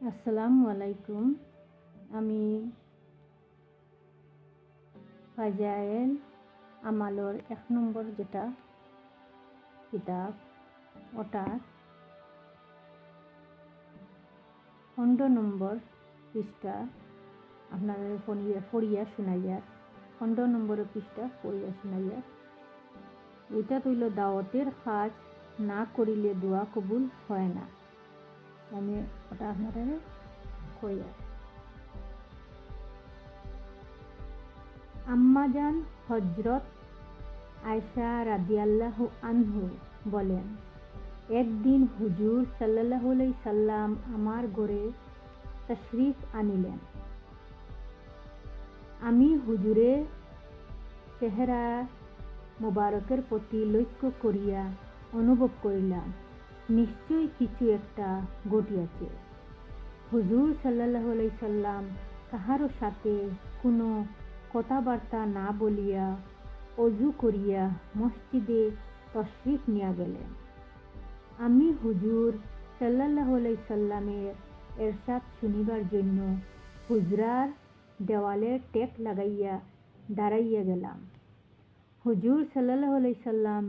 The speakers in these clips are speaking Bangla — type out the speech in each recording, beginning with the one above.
আসসালামু আলাইকুম। আমি ফাজায়েল আমালর ১ নম্বর যেটা কিতাব ওটার ১৫ নম্বর পৃষ্ঠা আপনাদের পড়িয়া শুনাইয়ার ১৫ নম্বর পৃষ্ঠা পড়িয়া শুনাইয়ার। এটা হইল দাওয়াতের কাজ না করিলে দোয়া কবুল হয় না। আমি ওটা আপনাদের কইয়ার। আম্মাজান হযরত আয়েশা রাদিয়াল্লাহু আনহু বলেন, একদিন হুজুর সাল্লাল্লাহু আলাইহি সাল্লাম আমার ঘরে তাশরিফ আনিলেন। আমি হুজুরের চেহারা মোবারকের প্রতি লক্ষ্য করিয়া অনুভব করিলাম নিশ্চয়ই কিছু একটা ঘটিয়াছে। হুজুর সাল্লাল্লাহু আলাইহি সাল্লাম কাহারও সাথে কোনো কথাবার্তা না বলিয়া অজু করিয়া মসজিদে তশরিফ নিয়া গেলেন। আমি হুজুর সাল্লাল্লাহু আলাইহি সাল্লামের এরশাদ শুনিবার জন্য হুজরার দেওয়ালে টেক লাগাইয়া দাঁড়াইয়া গেলাম। হুজুর সাল্লাল্লাহু আলাইহি সাল্লাম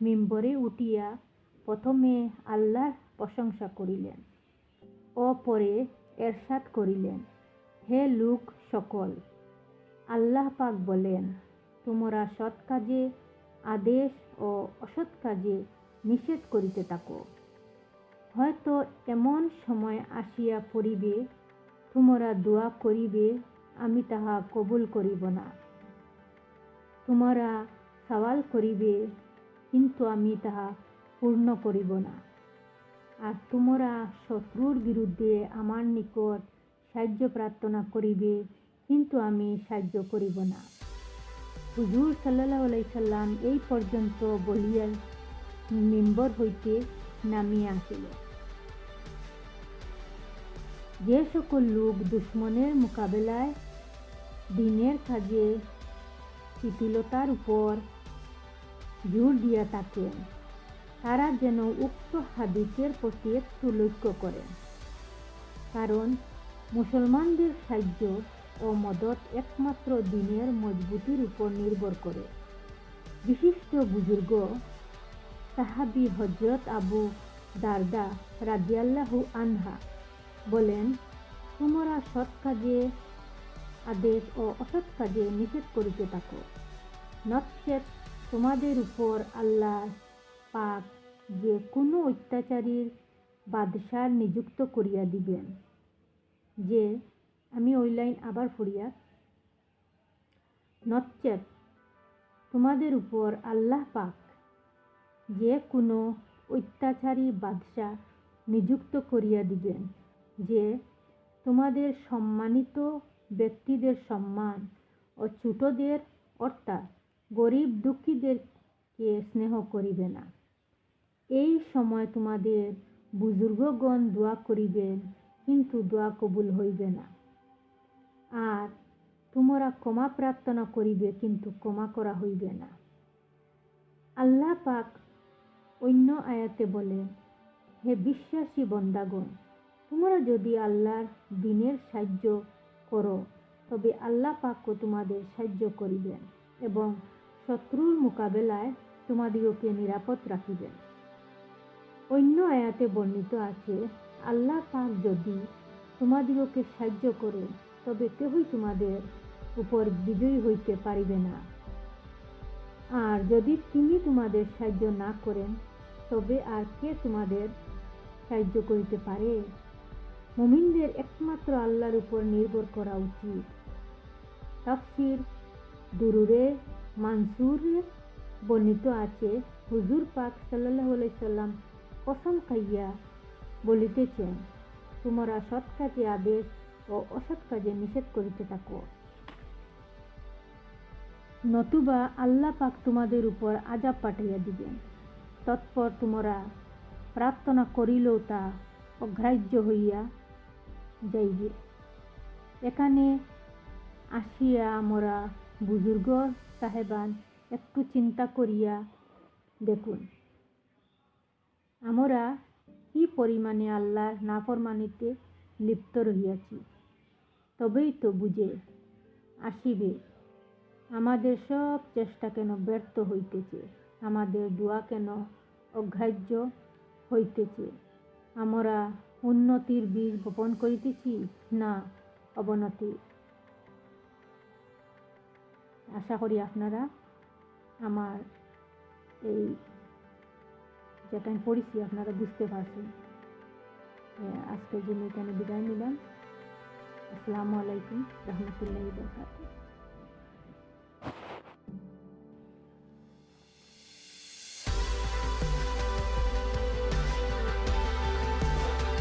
মিম্বরে উঠিয়া প্রথমে আল্লাহর প্রশংসা করিলেন ও পরে এরশাদ করিলেন, হে লোক সকল, আল্লাহ পাক বলেন, তোমরা সৎ কাজে আদেশ ও অসৎ কাজে নিষেধ করিতে থাকো। হয়তো এমন সময় আসিয়া পড়িবে, তোমরা দোয়া করিবে, আমি তাহা কবুল করিব না। তোমরা সওয়াল করিবে, কিন্তু আমি তাহা পূর্ণ করিব না। আর তোমরা শত্রুর বিরুদ্ধে আমার নিকট সাহায্য প্রার্থনা করিবে, কিন্তু আমি সাহায্য করিব না। হুজুর সাল্লাল্লাহু আলাইহি সাল্লাম এই পর্যন্ত বলিয়া মিম্বর হইতে নামিয়া আসিল। যে সকল লোক দুশমনের মোকাবেলায় দ্বীনের কাজে শিথিলতার উপর জোর দিয়া থাকেন, তারা যেন উক্ত হাদিসের প্রতি একটু লক্ষ্য করেন। কারণ মুসলমানদের সাহায্য ও মদত একমাত্র দ্বীনের মজবুতির উপর নির্ভর করে। বিশিষ্ট বুজুর্গ সাহাবী হযরত আবু দারদা রাদিয়াল্লাহু আনহা বলেন, তোমরা সৎ কাজে আদেশ ও অসৎ কাজে নিষেধ করিতে থাকো, নচেৎ তোমাদের উপর আল্লাহ পাক যে কোনো অত্যাচারীর বাদশাহ নিযুক্ত করিয়া দিবেন। যে আমি ওই লাইন আবার পড়িয়া, নচেৎ তোমাদের উপর আল্লাহ পাক যে কোনো অত্যাচারী বাদশাহ নিযুক্ত করিয়া দিবেন, যে তোমাদের সম্মানিত ব্যক্তিদের সম্মান ও ছোটদের অর্থাৎ গরিব দুঃখীদেরকে স্নেহ করিবে না। এই সময় তোমাদের বুজুর্গগণ দোয়া করিবেন, কিন্তু দোয়া কবুল হইবে না। আর তোমরা ক্ষমা প্রার্থনা করিবে, কিন্তু ক্ষমা করা হইবে না। আল্লাহ পাক অন্য আয়াতে বলেন, হে বিশ্বাসী বান্দাগণ, তোমরা যদি আল্লাহর দ্বীনের সাহায্য করো, তবে আল্লাহ পাকও তোমাদের সাহায্য করিবেন এবং শত্রুর মোকাবেলায় তোমাদিগকে নিরাপদ রাখিবেন। অন্য আয়াতে বর্ণিত আছে, আল্লাহ পাক যদি তোমাদিগকে সাহায্য করেন, তবে কেহই তোমাদের উপর বিজয়ী হইতে পারিবে না। আর যদি তিনি তোমাদের সাহায্য না করেন, তবে আর কে তোমাদের সাহায্য করিতে পারে? মুমিনদের একমাত্র আল্লাহর উপর নির্ভর করা উচিত। তাফসীর দুরুরে মানসুরে বর্ণিত আছে, হুজুর পাক সাল্লাল্লাহু আলাইহি সাল্লাম কসম খাইয়া বলিতেছেন, তোমরা সৎ কাজে আদেশ ও অসৎ কাজে নিষেধ করিতে থাকো, নতুবা আল্লাহ পাক তোমাদের উপর আযাব পাঠাইয়া দিবেন। তৎপর তোমরা প্রার্থনা করিলেও তা অগ্রাহ্য হইয়া যাইবে। এখানে আসিয়া আমরা বুজুর্গ সাহেবান একটু চিন্তা করিয়া দেখুন, আমরা কি পরিমাণে আল্লাহর নাফরমানিতে লিপ্ত রহিয়াছি। তবেই তো বুঝে আসিবে আমাদের সব চেষ্টা কেন ব্যর্থ হইতেছে, আমাদের দোয়া কেন অগ্রাহ্য হইতেছে। আমরা উন্নতির বীজ বপন করিতেছি না অবনতি। আশা করি আপনারা আমার এই যেটা আমি পড়েছি আপনারা বুঝতে পারছেন। আজকের জন্য এখানে বিদায় নিলাম। আসসালামু আলাইকুম রহমতুল্লাহি ওয়া বারাকাতুহু।